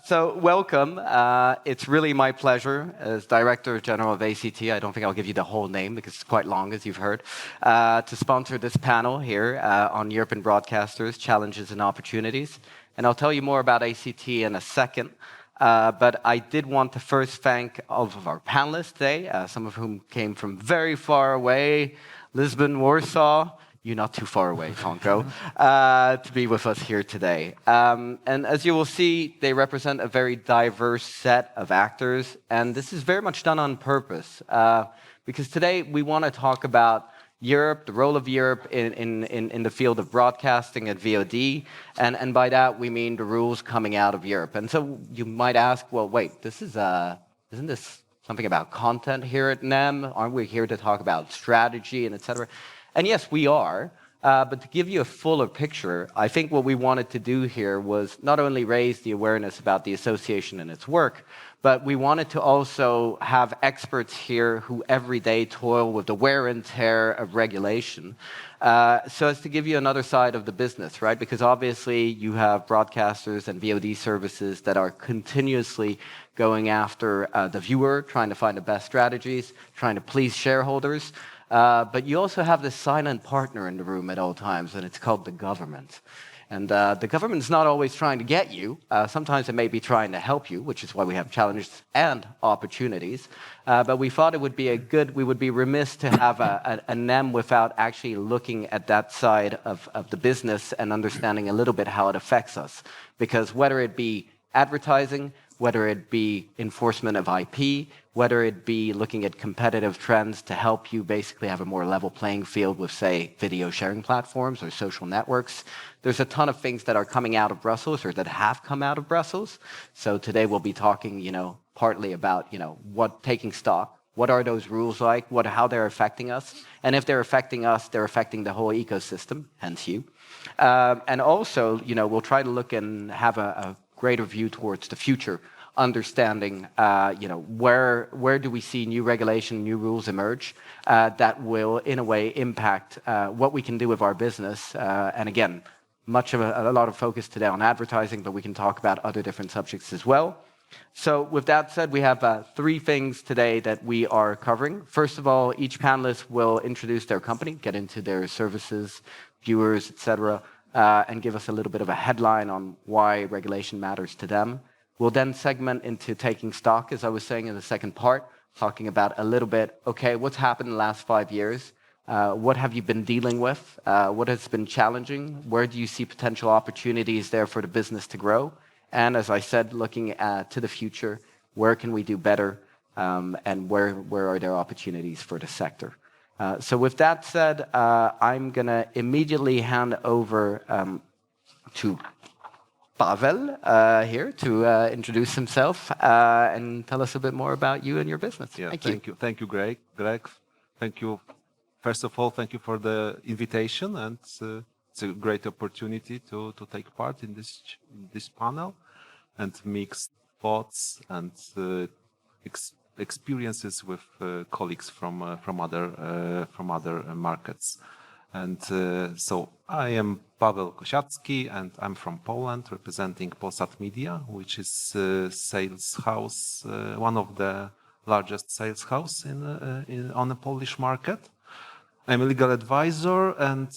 So welcome. It's really my pleasure as Director General of ACT, I don't think I'll give you the whole name because it's quite long, as you've heard, to sponsor this panel here on European Broadcasters, Challenges and Opportunities. And I'll tell you more about ACT in a second. But I did want to first thank all of our panelists today, some of whom came from very far away, Lisbon, Warsaw. You're not too far away, Tonko, to be with us here today. And as you will see, they represent a very diverse set of actors, and this is very much done on purpose, because today we want to talk about Europe, the role of Europe in the field of broadcasting and VOD, and by that we mean the rules coming out of Europe. And so you might ask, well, wait, isn't this something about content here at NEM? Aren't we here to talk about strategy and et cetera? And yes, we are, but to give you a fuller picture, I think what we wanted to do here was not only raise the awareness about the association and its work, but we wanted to also have experts here who every day toil with the wear and tear of regulation, so as to give you another side of the business, right? Because obviously you have broadcasters and VOD services that are continuously going after the viewer, trying to find the best strategies, trying to please shareholders. But you also have this silent partner in the room at all times, and it's called the government. And the government's not always trying to get you. Sometimes it may be trying to help you, which is why we have challenges and opportunities. But we thought it would be we would be remiss to have a NEM without actually looking at that side of the business and understanding a little bit how it affects us. Because whether it be advertising, whether it be enforcement of IP, whether it be looking at competitive trends to help you basically have a more level playing field with, say, video sharing platforms or social networks. There's a ton of things that are coming out of Brussels or that have come out of Brussels. So today we'll be talking, partly about, taking stock. What are those rules like? How they're affecting us? And if they're affecting us, they're affecting the whole ecosystem, hence you. And also, we'll try to look and have a greater view towards the future, understanding, where do we see new regulation, new rules emerge that will, in a way, impact what we can do with our business. And again, a lot of focus today on advertising, but we can talk about other different subjects as well. So with that said, we have three things today that we are covering. First of all, each panelist will introduce their company, get into their services, viewers, etc., and give us a little bit of a headline on why regulation matters to them. We'll then segment into taking stock, as I was saying in the second part, talking about a little bit, okay, what's happened in the last 5 years? What have you been dealing with? What has been challenging? Where do you see potential opportunities there for the business to grow? And as I said, looking to the future, where can we do better? And where are there opportunities for the sector? So with that said, I'm going to immediately hand over to Paweł here to introduce himself and tell us a bit more about you and your business. Yeah, thank you. Thank you, Greg. Thank you. First of all, thank you for the invitation, and it's a great opportunity to take part in this panel and mix thoughts and experiences with colleagues from other markets. And so I am Paweł Kosiacki, and I'm from Poland, representing Polsat Media, which is sales house, one of the largest sales house on the Polish market. I'm a legal advisor and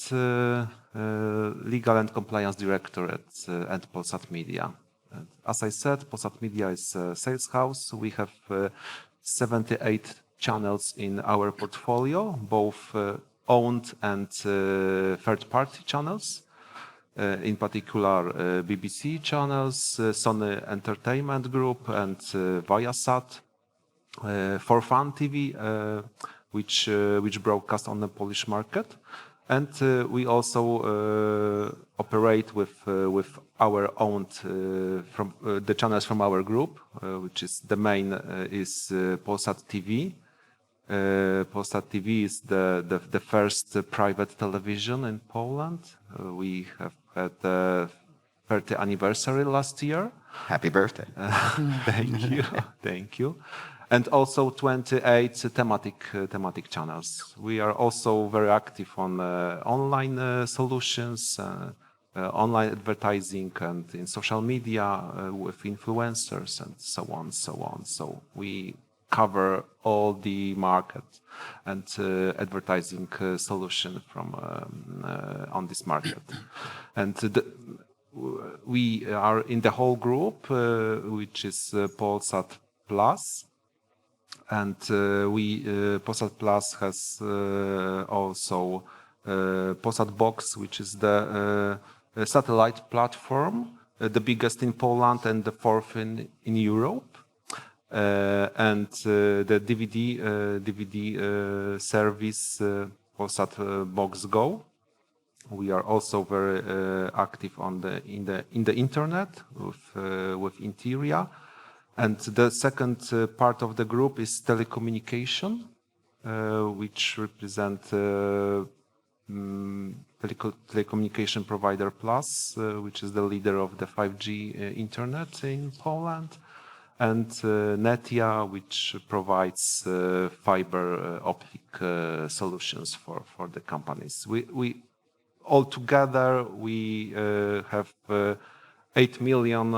legal and compliance director at Polsat Media. And as I said, Polsat Media is a sales house. We have 78 channels in our portfolio, both owned and third-party channels. In particular, BBC channels, Sony Entertainment Group, and Viasat, For Fun TV, which broadcast on the Polish market. And we also operate with our own from the channels from our group, which is the main is Polsat TV. Polsat TV is the first private television in Poland. We have had the 30th anniversary last year. Happy birthday! Thank you. And also 28 thematic channels. We are also very active on online solutions, online advertising and in social media with influencers and so on, so on. So we cover all the market and advertising solution from on this market. And we are in the whole group, which is Polsat Plus. And Polsat Plus has also Polsat Box, which is the satellite platform, the biggest in Poland and the fourth in Europe. And the DVD service, Polsat Box Go. We are also very active in the internet with Interia. And the second part of the group is telecommunication, which represent telecommunication provider Plus, which is the leader of the 5G internet in Poland, and Netia, which provides fiber optic solutions for the companies. We altogether we have 8 million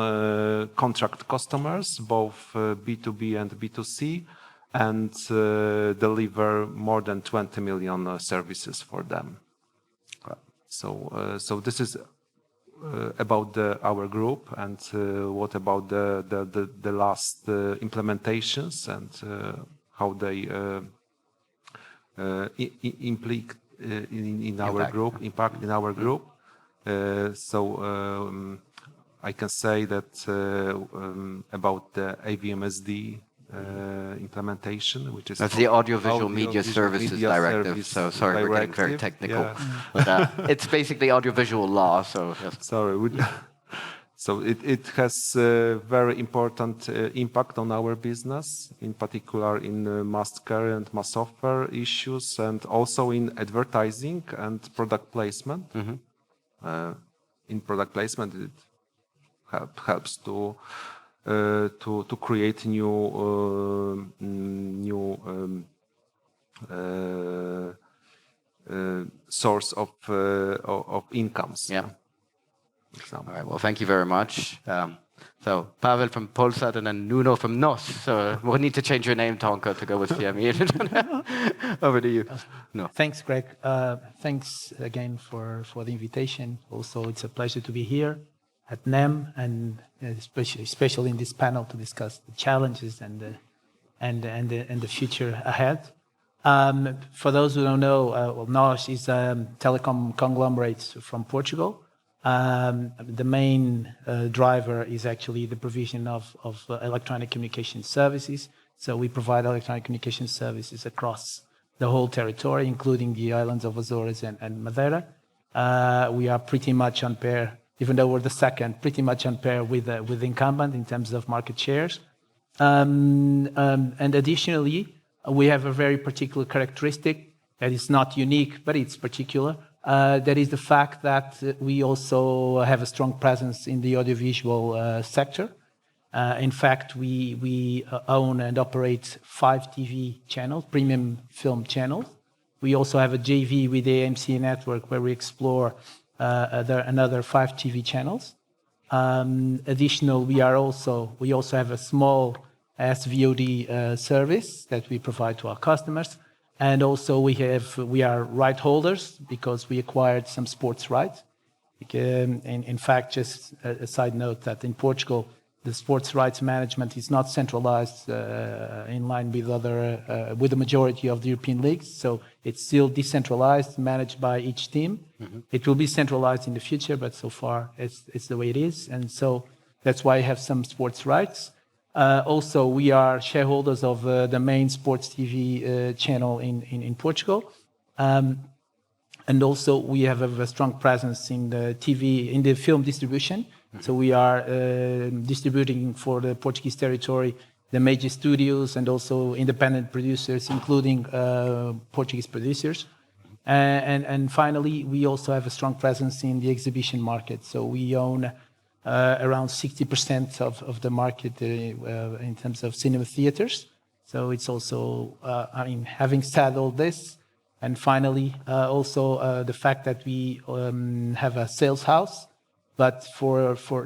contract customers, both B2B and B2C, and deliver more than 20 million services for them. So this is about our group, and what about the last implementations and how they impact in our group. I can say that about the AVMSD implementation, which is that's the Audiovisual Media Services Directive. So sorry, we're getting very technical. Yeah. But, it's basically audiovisual law. So yes. Sorry. So it has a very important impact on our business, in particular in mass carry and mass offer issues, and also in advertising and product placement. Mm-hmm. In product placement, it helps to create new source of incomes. Yeah. All right. Well, thank you very much. So Paweł from Polsat and then Nuno from NOS. So we'll need to change your name, Tonko, to go with CME. Over to you. No. Thanks, Greg. Thanks again for the invitation. Also, it's a pleasure to be here at NEM, and especially in this panel to discuss the challenges and the future ahead. For those who don't know, NOS is a telecom conglomerate from Portugal. The main driver is actually the provision of electronic communication services. So we provide electronic communication services across the whole territory, including the islands of Azores and Madeira. We are pretty much on par, even though we're the second, pretty much on par with the incumbent in terms of market shares. And additionally, we have a very particular characteristic that is not unique, but it's particular. That is the fact that we also have a strong presence in the audiovisual sector. In fact, we own and operate 5 TV channels, premium film channels. We also have a JV with the AMC network where we explore another 5 TV channels. Additional, we also have a small SVOD service that we provide to our customers. And also we are right holders because we acquired some sports rights. In fact, just a side note that in Portugal, the sports rights management is not centralized in line with the majority of the European leagues. So it's still decentralized, managed by each team. Mm-hmm. It will be centralized in the future, but so far it's the way it is. And so that's why I have some sports rights. Also, we are shareholders of the main sports TV channel in Portugal. And also we have a strong presence in the film distribution. Mm-hmm. So we are distributing for the Portuguese territory the major studios and also independent producers, including Portuguese producers. And finally, we also have a strong presence in the exhibition market. So we own around 60% of the market in terms of cinema theaters. So it's also, having said all this, And finally, also the fact that we have a sales house, but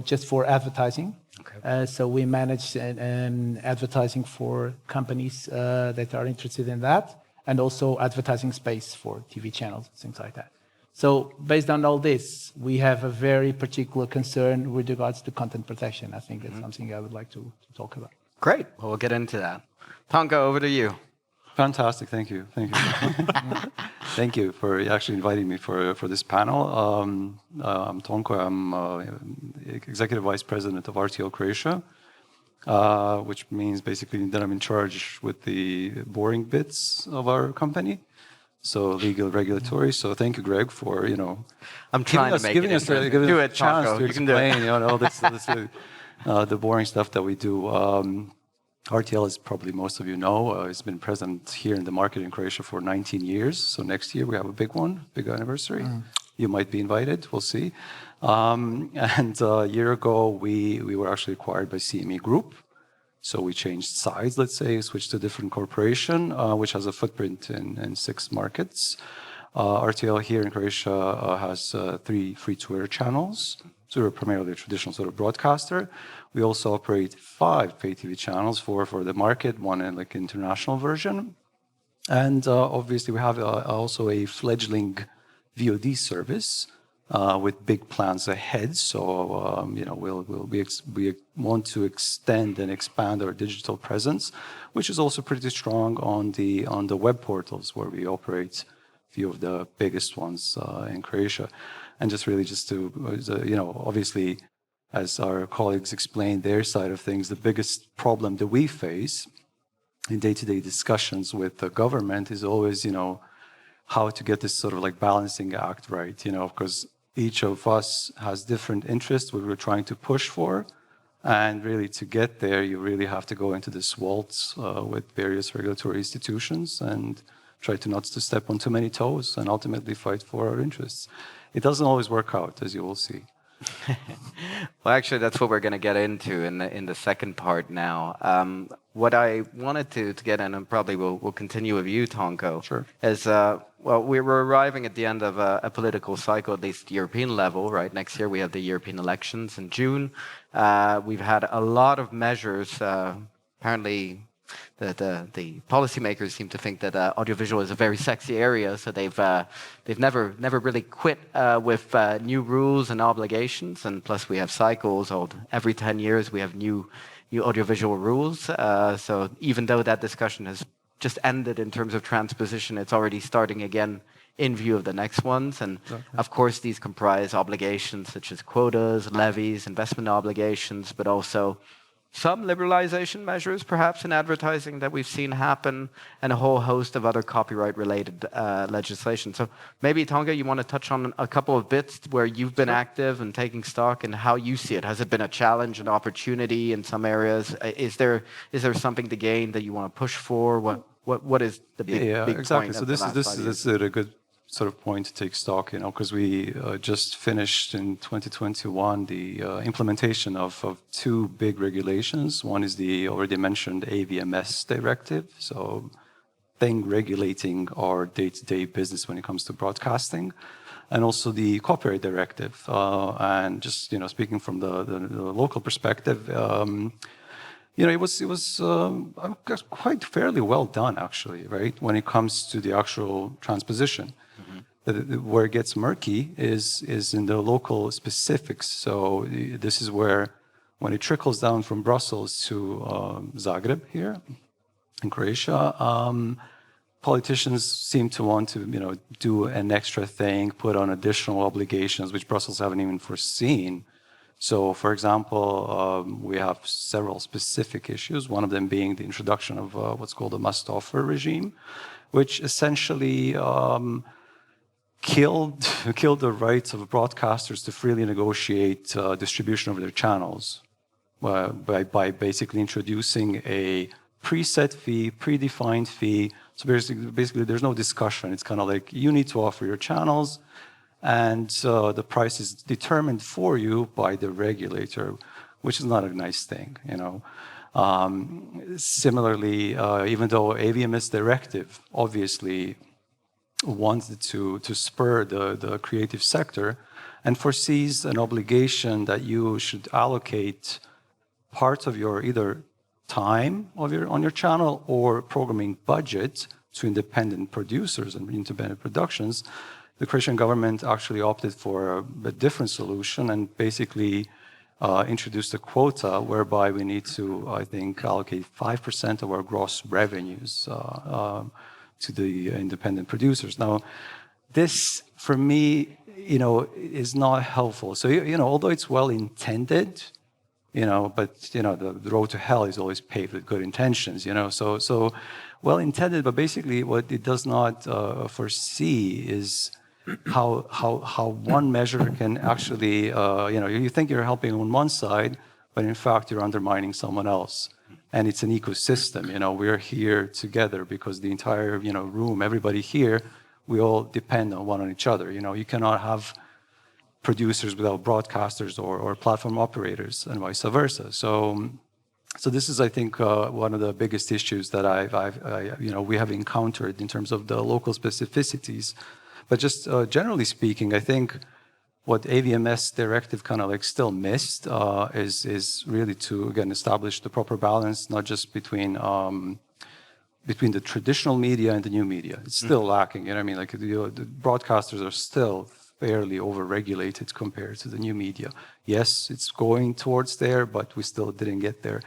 just for advertising. Okay. So we manage advertising for companies that are interested in that, and also advertising space for TV channels, things like that. So based on all this, we have a very particular concern with regards to content protection. I think that's something I would like to talk about. Great. Well, we'll get into that. Tonko, over to you. Fantastic. Thank you. Thank you for actually inviting me for this panel. I'm Tonko. I'm Executive Vice President of RTL Croatia, which means basically that I'm in charge with the boring bits of our company. So legal, regulatory. So thank you, Greg, for I'm trying to make giving it us a chance to explain all this the boring stuff that we do. RTL, as probably most of you know, has been present here in the market in Croatia for 19 years. So next year we have a big anniversary. You might be invited. We'll see. And a year ago we were actually acquired by CME Group. So we changed sides, let's say, switched to a different corporation, which has a footprint in 6 markets. RTL here in Croatia has 3 free-to-air channels. So we're primarily a traditional sort of broadcaster. We also operate 5 pay TV channels for the market, one in like international version. And obviously we have also a fledgling VOD service with big plans ahead. So we want to extend and expand our digital presence, which is also pretty strong on the web portals where we operate a few of the biggest ones in Croatia. And just to obviously, as our colleagues explained their side of things, the biggest problem that we face in day-to-day discussions with the government is always, how to get this sort of like balancing act right, because each of us has different interests what we're trying to push for. And really to get there, you really have to go into this waltz with various regulatory institutions and try to not to step on too many toes and ultimately fight for our interests. It doesn't always work out, as you will see. Well, actually, that's what we're going to get into in the second part now. What I wanted to get in, and probably we'll continue with you, Tonko, Sure. is, we were arriving at the end of a political cycle, at least European level, right? Next year we have the European elections in June. We've had a lot of measures, apparently. The policymakers seem to think that audiovisual is a very sexy area, so they've never really quit with new rules and obligations. And plus, we have cycles. Every 10 years, we have new audiovisual rules. So even though that discussion has just ended in terms of transposition, it's already starting again in view of the next ones. And of course, these comprise obligations such as quotas, levies, investment obligations, but also some liberalization measures, perhaps in advertising that we've seen happen, and a whole host of other copyright-related legislation. So maybe, Tonko, you want to touch on a couple of bits where you've been active and taking stock and how you see it. Has it been a challenge, an opportunity in some areas? Is there something to gain that you want to push for? What is the big exactly. point? So this is a good sort of point to take stock, because we just finished in 2021 the implementation of 2 big regulations. One is the already mentioned AVMS directive, so thing regulating our day-to-day business when it comes to broadcasting, and also the copyright directive. And just speaking from the local perspective, it was quite fairly well done, actually, right? When it comes to the actual transposition. Where it gets murky is in the local specifics. So this is where, when it trickles down from Brussels to Zagreb here in Croatia, politicians seem to want to do an extra thing, put on additional obligations which Brussels haven't even foreseen. So, for example, we have several specific issues, one of them being the introduction of what's called a must-offer regime, which essentially killed the rights of broadcasters to freely negotiate distribution of their channels by basically introducing a preset fee, predefined fee. So basically there's no discussion. It's kind of like you need to offer your channels, and the price is determined for you by the regulator, which is not a nice thing, Similarly, even though AVMS directive obviously wanted to spur the creative sector and foresees an obligation that you should allocate part of your either time on your channel or programming budget to independent producers and independent productions. The Croatian government actually opted for a different solution and basically introduced a quota whereby we need to, I think, allocate 5% of our gross revenues to the independent producers. Now, this, for me, is not helpful. So, although it's well intended, but the road to hell is always paved with good intentions. So well intended, but basically what it does not foresee is how one measure can actually, you think you're helping on one side, but in fact you're undermining someone else. And it's an ecosystem. We're here together because the entire room, everybody here, we all depend on one on each other. You cannot have producers without broadcasters or platform operators and vice versa. So this is, I think, one of the biggest issues that we have encountered in terms of the local specificities. But just generally speaking, I think what AVMS directive kind of like still missed is really to, again, establish the proper balance, not just between the traditional media and the new media. It's still lacking. Like the broadcasters are still fairly over-regulated compared to the new media. Yes, it's going towards there, but we still didn't get there.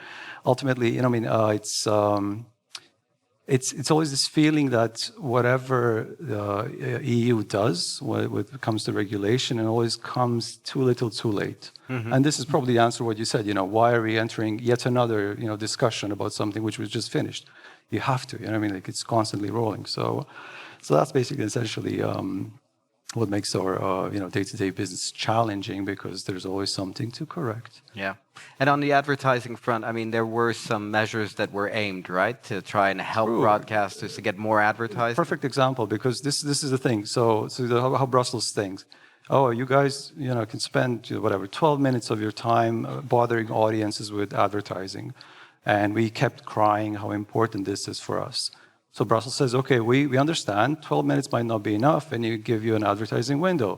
Ultimately, it's always this feeling that whatever the EU does when it comes to regulation, it always comes too little, too late. And this is probably the answer to what you said. Why are we entering yet another discussion about something which was just finished? You have to. Like it's constantly rolling. So that's basically essentially what makes our day-to-day business challenging, because there's always something to correct. Yeah. And on the advertising front, there were some measures that were aimed, right, to try and help broadcasters to get more advertising. Perfect example, because this is the thing. So how Brussels thinks. Oh, you guys, can spend 12 minutes of your time bothering audiences with advertising. And we kept crying how important this is for us. So Brussels says, okay, we understand 12 minutes might not be enough, and you give you an advertising window.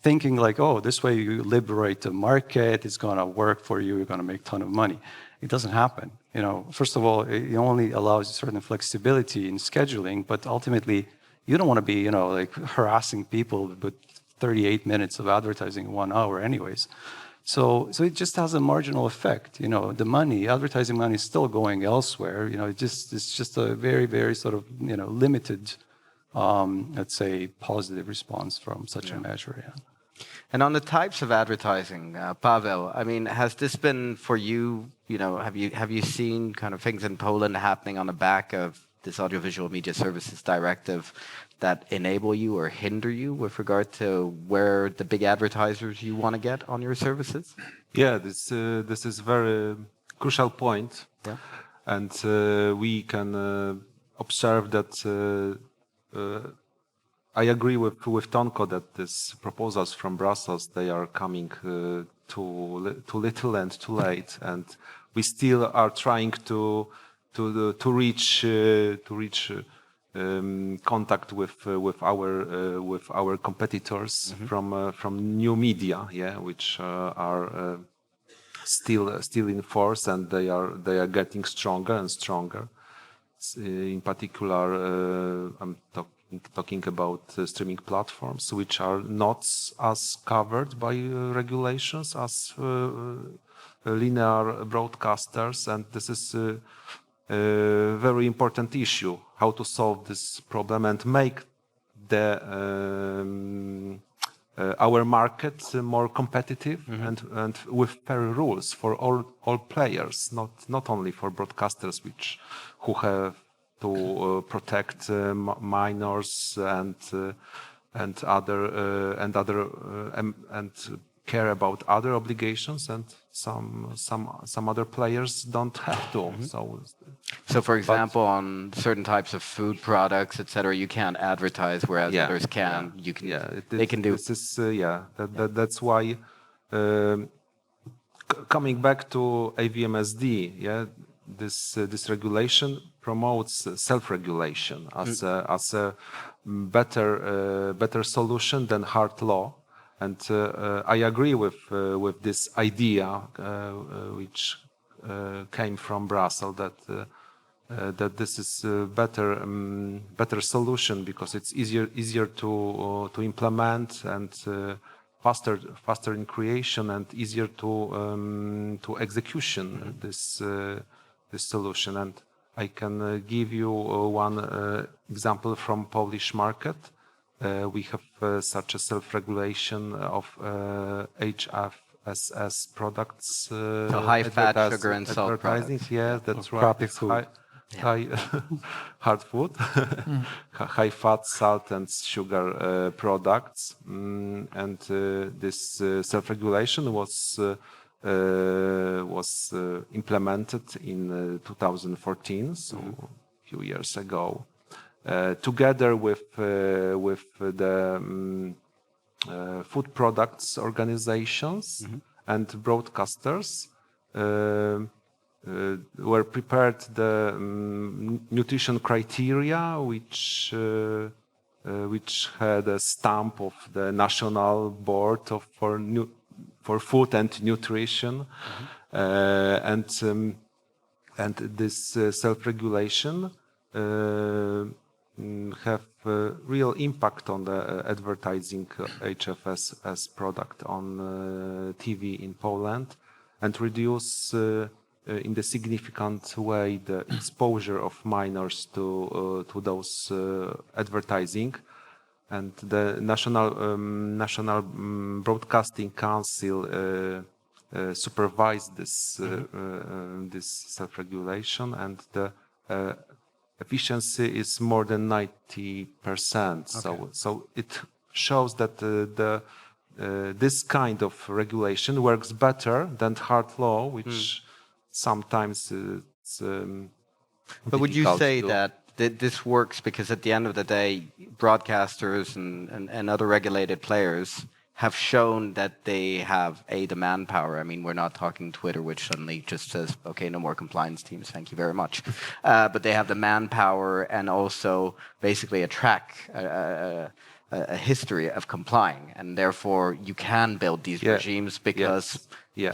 Thinking like, oh, this way you liberate the market, it's going to work for you, you're going to make a ton of money. It doesn't happen. First of all, it only allows certain flexibility in scheduling, but ultimately, you don't want to be, harassing people with 38 minutes of advertising in 1 hour anyways. So it just has a marginal effect. The advertising money is still going elsewhere. It's just a very, very sort of, limited, let's say, positive response from such a measure. Yeah. And on the types of advertising, Paweł, has this been for you? Have you seen kind of things in Poland happening on the back of this audiovisual media services directive that enable you or hinder you with regard to where the big advertisers you want to get on your services? Yeah, this is very crucial point. Yeah. And we can observe that I agree with Tonko that these proposals from Brussels, they are coming too little and too late, and we still are trying to reach contact with our competitors from new media, which are still in force, and they are getting stronger and stronger. In particular, I'm talking about streaming platforms, which are not as covered by regulations as linear broadcasters, and this is a very important issue, how to solve this problem and make our market more competitive and with fair rules for all players, not only for broadcasters who have to protect minors and care about other obligations, and some other players don't have to. So for example, on certain types of food products, etc., you can't advertise, whereas others can. They can do. This is that's why coming back to AVMSD, this regulation promotes self-regulation as a better solution than hard law, and I agree with this idea which came from Brussels that this is a better solution because it's easier to implement and faster in creation and easier to execution this solution. And I can give you one example from Polish market. We have such a self-regulation of HFSS products. So high fat, sugar, and salt products. Yeah, that's right. High hard food, high fat, salt, and sugar products, and this self-regulation was implemented in 2014, so a few years ago, together with the food products organizations and broadcasters. Were prepared the nutrition criteria, which had a stamp of the National Board for Food and Nutrition, and this self-regulation have real impact on the advertising HFSS product on TV in Poland, and reduce in the significant way the exposure of minors to those advertising. And the National Broadcasting Council supervised this self-regulation, and the efficiency is more than 90%. Okay. So it shows that this kind of regulation works better than hard law, which sometimes it's but would you say that this works because at the end of the day, broadcasters and other regulated players have shown that they have the manpower. I mean, we're not talking Twitter, which suddenly just says, okay, no more compliance teams, thank you very much. But they have the manpower and also basically a history of complying, and therefore you can build these regimes because you're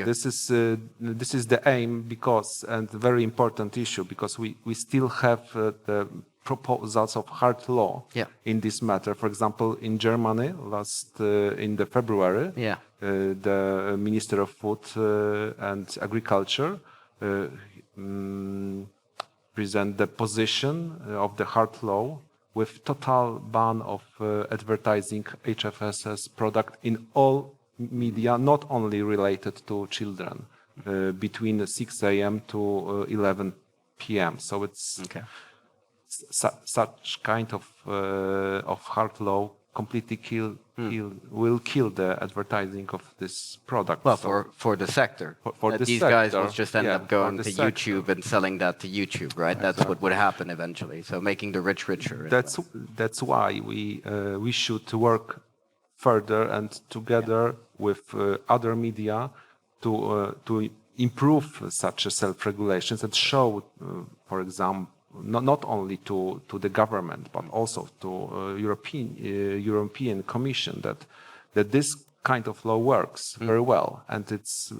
this is the aim, because, and very important issue, because we still have the proposals of hard law in this matter. For example, in Germany in the February, the Minister of Food and Agriculture present the position of the hard law with total ban of advertising HFSS product in all media, not only related to children, between 6 a.m. to 11 p.m. So it's such kind of hard law completely will kill the advertising of this product. Well, for the sector. For these guys will just end up going to YouTube and selling that to YouTube, right? That's what would happen eventually. So making the rich richer. That's why we should work further and together with other media to improve such self-regulations and show, for example, not only to the government but also to European Commission that this kind of law works very well, and it's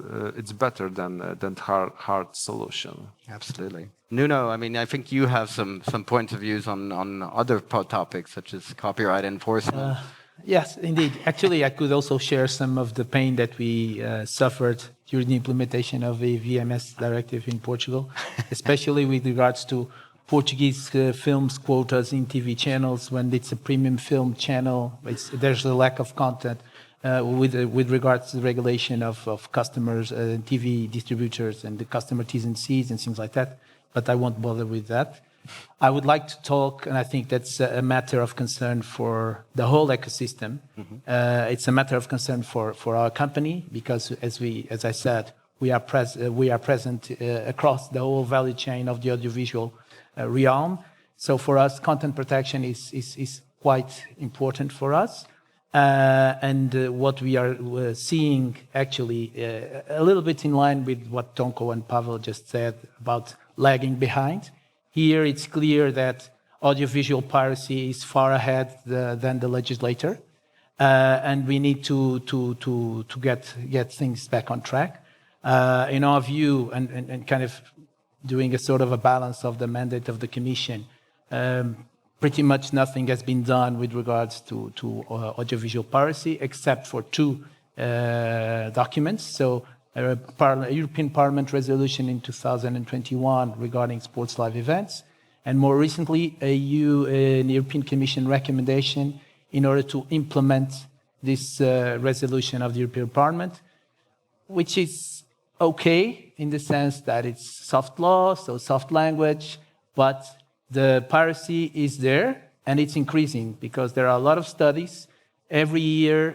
better than hard solution. Absolutely. Nuno, I mean, I think you have some points of views on other topics such as copyright enforcement. Yes, indeed. Actually, I could also share some of the pain that we suffered during the implementation of the VMS directive in Portugal, especially with regards to Portuguese films quotas in TV channels. When it's a premium film channel, there's a lack of content with regards to the regulation of customers, TV distributors, and the customer T's and C's and things like that. But I won't bother with that. I would like to talk, and I think that's a matter of concern for the whole ecosystem. It's a matter of concern for our company because, as I said, we are present across the whole value chain of the audiovisual realm. So for us, content protection is quite important for us. What we are seeing, actually, a little bit in line with what Tonko and Paweł just said about lagging behind. Here, it's clear that audiovisual piracy is far ahead than the legislator, and we need to get things back on track. In our view, and kind of doing a sort of a balance of the mandate of the Commission, pretty much nothing has been done with regards to audiovisual piracy, except for two documents. So, a European Parliament resolution in 2021 regarding sports live events, and more recently, an European Commission recommendation in order to implement this resolution of the European Parliament, which is okay in the sense that it's soft law, so soft language, but the piracy is there and it's increasing because there are a lot of studies. Every year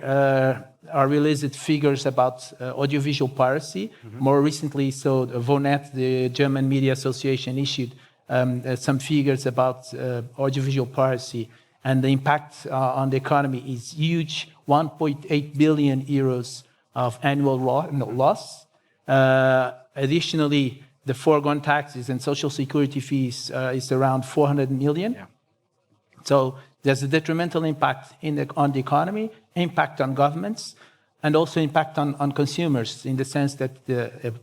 are released figures about audiovisual piracy. More recently, so VONET, the German Media Association, issued some figures about audiovisual piracy, and the impact on the economy is huge, 1.8 billion euros of annual loss. Additionally, the foregone taxes and social security fees is around 400 million. Yeah. So there's a detrimental impact on the economy, impact on governments, and also impact on consumers in the sense that the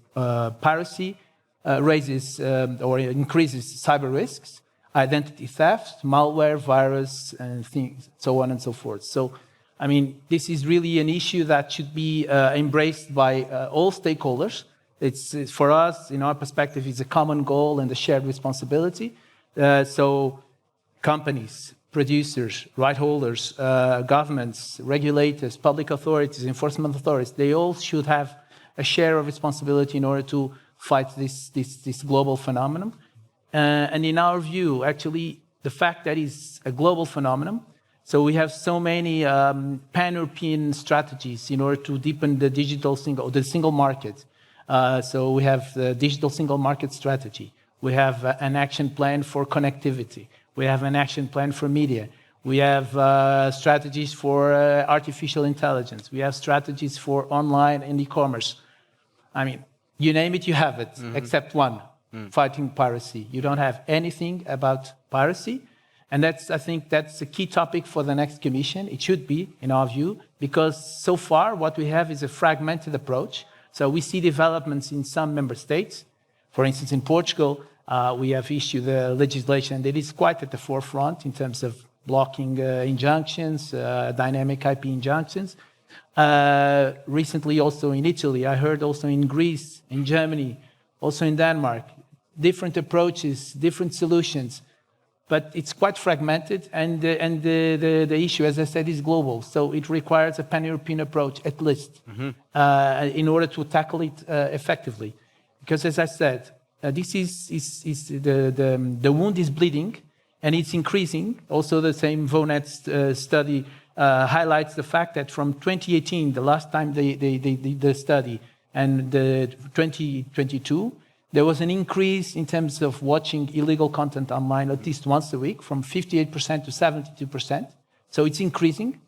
piracy raises or increases cyber risks, identity theft, malware, virus, and things, so on and so forth. So, I mean, this is really an issue that should be embraced by all stakeholders. It's for us, in our perspective, it's a common goal and a shared responsibility. So companies, producers, right holders, governments, regulators, public authorities, enforcement authorities, they all should have a share of responsibility in order to fight this global phenomenon. And in our view, actually, the fact that it's a global phenomenon, so we have so many pan-European strategies in order to deepen the single market. So we have the digital single market strategy. We have an action plan for connectivity. We have an action plan for media. We have strategies for artificial intelligence. We have strategies for online and e-commerce. I mean, you name it, you have it, except one, fighting piracy. You don't have anything about piracy. And I think that's a key topic for the next Commission. It should be, in our view, because so far what we have is a fragmented approach. So we see developments in some member states. For instance, in Portugal, we have issued a legislation that is quite at the forefront in terms of blocking injunctions, dynamic IP injunctions. Recently, also in Italy, I heard also in Greece, in Germany, also in Denmark, different approaches, different solutions. But it's quite fragmented, and the issue, as I said, is global. So it requires a pan-European approach, at least, in order to tackle it effectively. Because, as I said, this is the wound is bleeding, and it's increasing. Also, the same VONET study highlights the fact that from 2018, the last time they did the study, and 2022, there was an increase in terms of watching illegal content online at least once a week, from 58% to 72%. So it's increasing.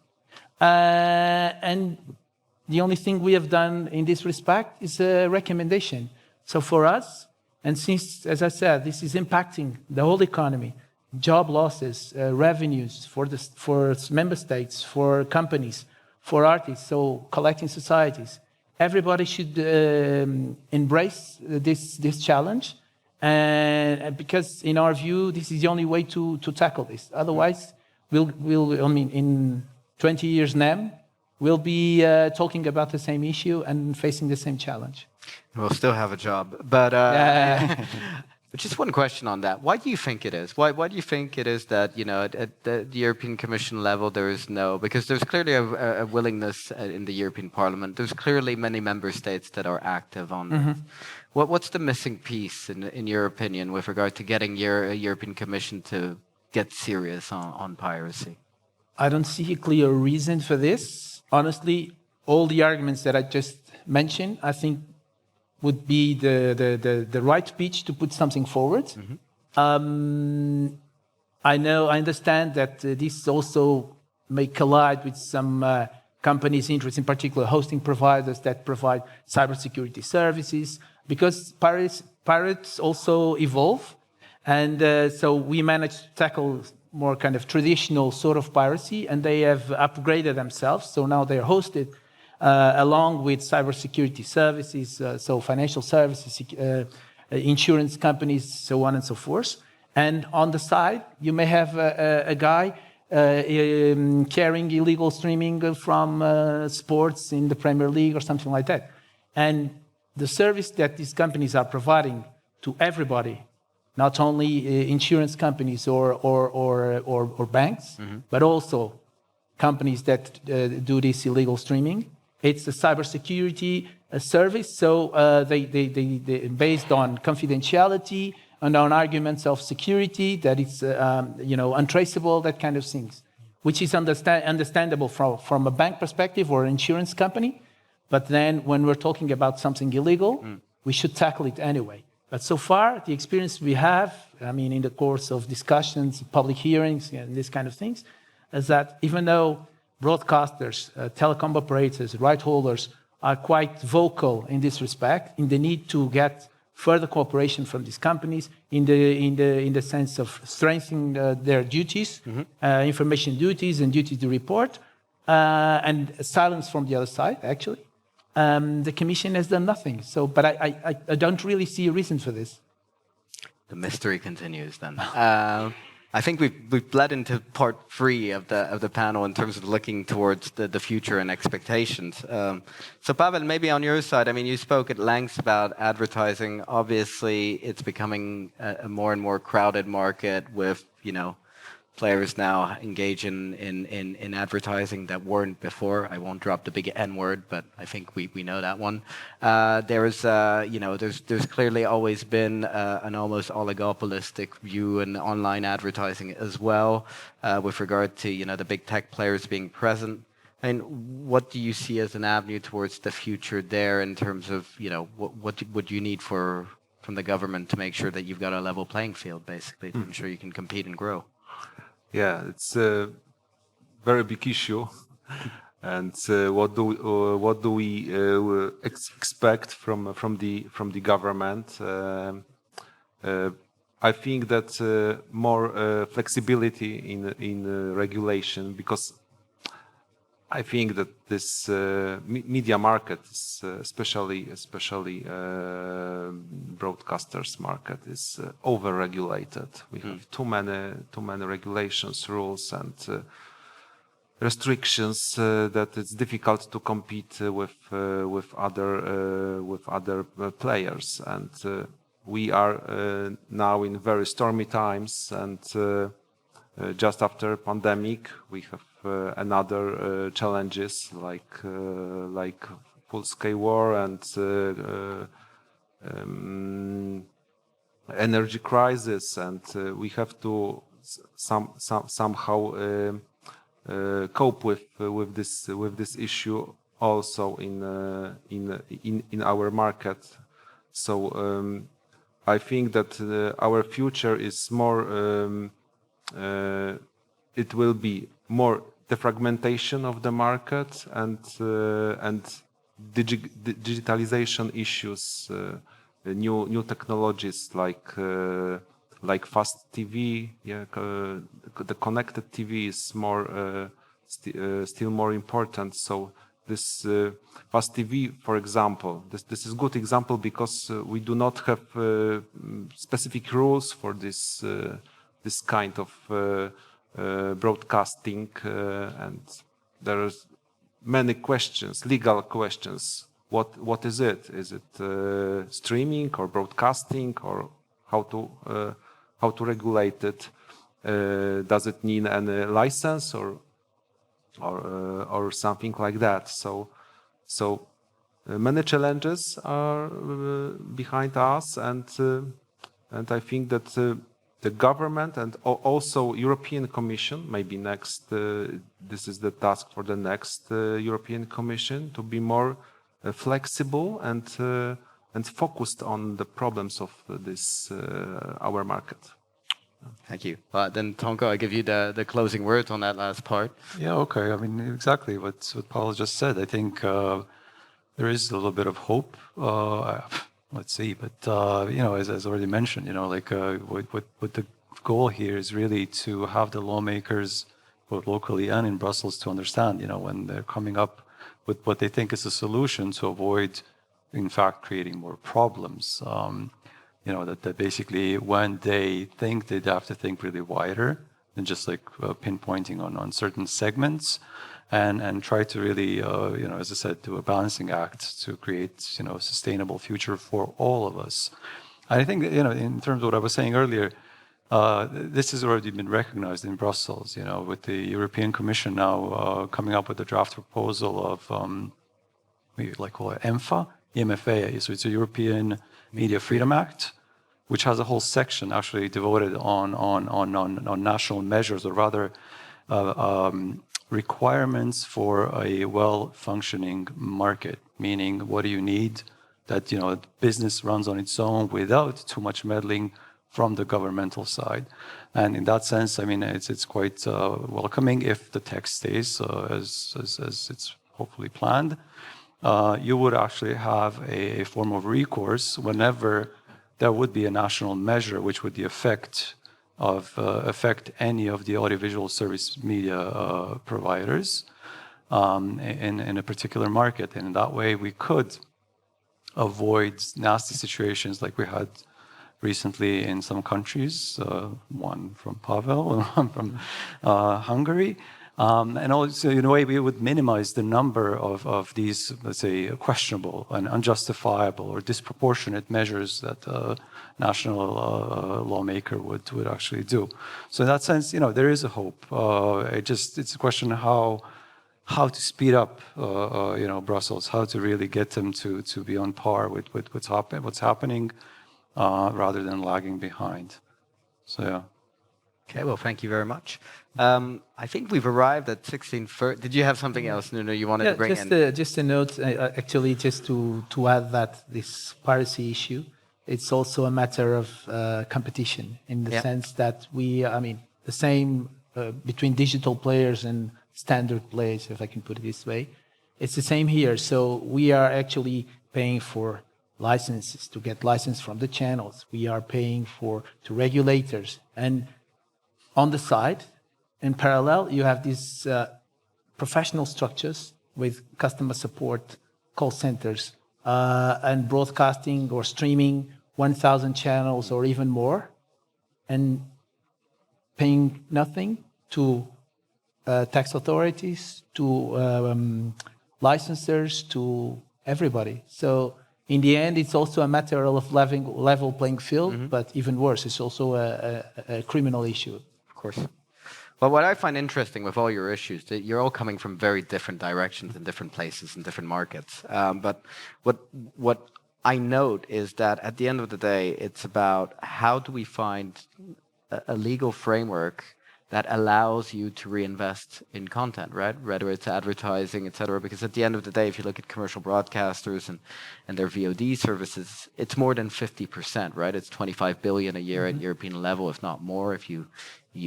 And the only thing we have done in this respect is a recommendation. So for us, and since, as I said, this is impacting the whole economy, job losses, revenues for member states, for companies, for artists, so collecting societies, everybody should embrace this challenge, and because in our view, this is the only way to tackle this. Otherwise, in 20 years NEM, we'll be talking about the same issue and facing the same challenge. We'll still have a job, but just one question on that. Why do you think it is? Why do you think it is that, at the European Commission level, there is because there's clearly a willingness in the European Parliament. There's clearly many member states that are active on this. What's the missing piece, in your opinion, with regard to getting your European Commission to get serious on piracy? I don't see a clear reason for this. Honestly, all the arguments that I just mentioned, I think, would be the right pitch to put something forward. I understand that this also may collide with some companies' interests, in particular hosting providers that provide cybersecurity services, because pirates also evolve. And so we managed to tackle more kind of traditional sort of piracy, and they have upgraded themselves. So now they're hosted along with cybersecurity services, so financial services, insurance companies, so on and so forth. And on the side, you may have a guy carrying illegal streaming from sports in the Premier League or something like that. And the service that these companies are providing to everybody, not only insurance companies or banks, but also companies that do this illegal streaming. It's a cybersecurity service, so they based on confidentiality and on arguments of security, that it's untraceable, that kind of things, which is understandable from a bank perspective or an insurance company. But then when we're talking about something illegal, we should tackle it anyway. But so far, the experience we have, I mean, in the course of discussions, public hearings, and these kind of things, is that even though broadcasters, telecom operators, right holders are quite vocal in this respect, in the need to get further cooperation from these companies, in the sense of strengthening their duties, information duties and duty to report, and silence from the other side, actually. The Commission has done nothing. So, but I don't really see a reason for this. The mystery continues then. I think we've bled into part 3 of the panel in terms of looking towards the future and expectations. So Paweł, maybe on your side, I mean, you spoke at length about advertising. Obviously, it's becoming a more and more crowded market with, players now engage in advertising that weren't before. I won't drop the big N word, but I think we know that one. There's clearly always been an almost oligopolistic view in online advertising as well, with regard to the big tech players being present. And what do you see as an avenue towards the future there in terms of what you need from the government to make sure that you've got a level playing field, basically, to ensure you can compete and grow? Yeah, it's a very big issue, and what do we expect from the government? I think that more flexibility in regulation, because I think that this media market, especially broadcasters market, is over-regulated. We have too many regulations, rules, and restrictions that it's difficult to compete with other players. And we are now in very stormy times, and just after pandemic, we have another challenges like full-scale war and energy crisis, and we have to somehow cope with this issue also in our market. So I think that our future is more. It will be more the fragmentation of the market and digitalization issues, new technologies like fast TV. Yeah, the connected TV is more still more important. So this fast TV, for example, this is a good example because we do not have specific rules for this kind of broadcasting, and there are many questions, legal questions. What is it? Is it streaming or broadcasting, or how to regulate it? Does it need any license or something like that? So many challenges are behind us, and I think that. The government and also European Commission, maybe next, this is the task for the next European Commission, to be more flexible and focused on the problems of this our market. Thank you. Then Tonko, I give you the closing words on that last part. Yeah, okay. I mean, exactly what Paul just said. I think there is a little bit of hope. Let's see, but as already mentioned, what the goal here is really to have the lawmakers, both locally and in Brussels, to understand, when they're coming up with what they think is a solution to avoid, in fact, creating more problems. That basically when they think they'd have to think really wider than just like pinpointing on certain segments and try to really, as I said, do a balancing act to create, a sustainable future for all of us. And I think, in terms of what I was saying earlier, this has already been recognized in Brussels, with the European Commission now coming up with a draft proposal of, we call it EMFA, so it's a European Media Freedom Act, which has a whole section actually devoted on national measures, or rather requirements for a well-functioning market, meaning what do you need that business runs on its own without too much meddling from the governmental side. And in that sense, I mean, it's quite welcoming if the text stays as it's hopefully planned. You would actually have a form of recourse whenever there would be a national measure which would affect any of the audiovisual service media providers in a particular market. And in that way, we could avoid nasty situations like we had recently in some countries, one from Paweł and one from Hungary. And also, in a way, we would minimize the number of these, let's say, questionable and unjustifiable or disproportionate measures that a national lawmaker would actually do. So in that sense, there is a hope. It's a question of how to speed up, Brussels, how to really get them to be on par with what's happening, rather than lagging behind. So yeah. Okay, well, thank you very much. I think we've arrived at 16:30. Did you have something else, Nuno, you wanted to bring in? Just a note, actually, just to add that this piracy issue, it's also a matter of competition in the sense that the same between digital players and standard players, if I can put it this way. It's the same here. So we are actually paying for licenses to get license from the channels. We are paying to regulators. And on the side, in parallel, you have these professional structures with customer support, call centers, and broadcasting or streaming 1,000 channels or even more, and paying nothing to tax authorities, to licensors, to everybody. So in the end, it's also a matter of level playing field, but even worse, it's also a criminal issue. Of course. Well, what I find interesting with all your issues, that you're all coming from very different directions in different places and different markets. But what I note is that at the end of the day, it's about how do we find a legal framework that allows you to reinvest in content, right? Whether it's advertising, et cetera. Because at the end of the day, if you look at commercial broadcasters and their VOD services, it's more than 50%, right? It's 25 billion a year at European level, if not more. If you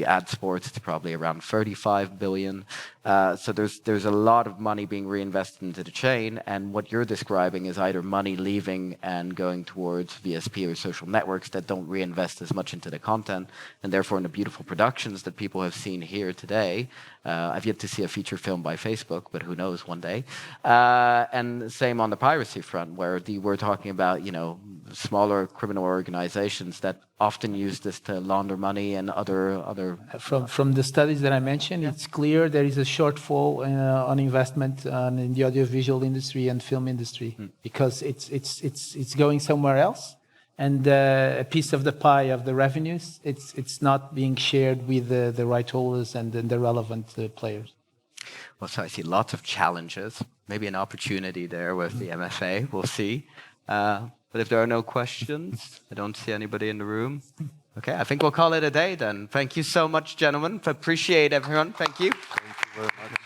add sports, it's probably around 35 billion. So there's a lot of money being reinvested into the chain, and what you're describing is either money leaving and going towards VSP or social networks that don't reinvest as much into the content, and therefore in the beautiful productions that people have seen here today. I've yet to see a feature film by Facebook, but who knows, one day. And same on the piracy front, where we're talking about, smaller criminal organizations that often use this to launder money and other. From the studies that I mentioned, it's clear there is a shortfall on investment in the audiovisual industry and film industry because it's going somewhere else, and a piece of the pie of the revenues it's not being shared with the right holders and the relevant players. Well, so I see lots of challenges, maybe an opportunity there with the MFA. We'll see. But if there are no questions, I don't see anybody in the room. Okay, I think we'll call it a day then. Thank you so much, gentlemen. Appreciate everyone. Thank you. Thank you very much.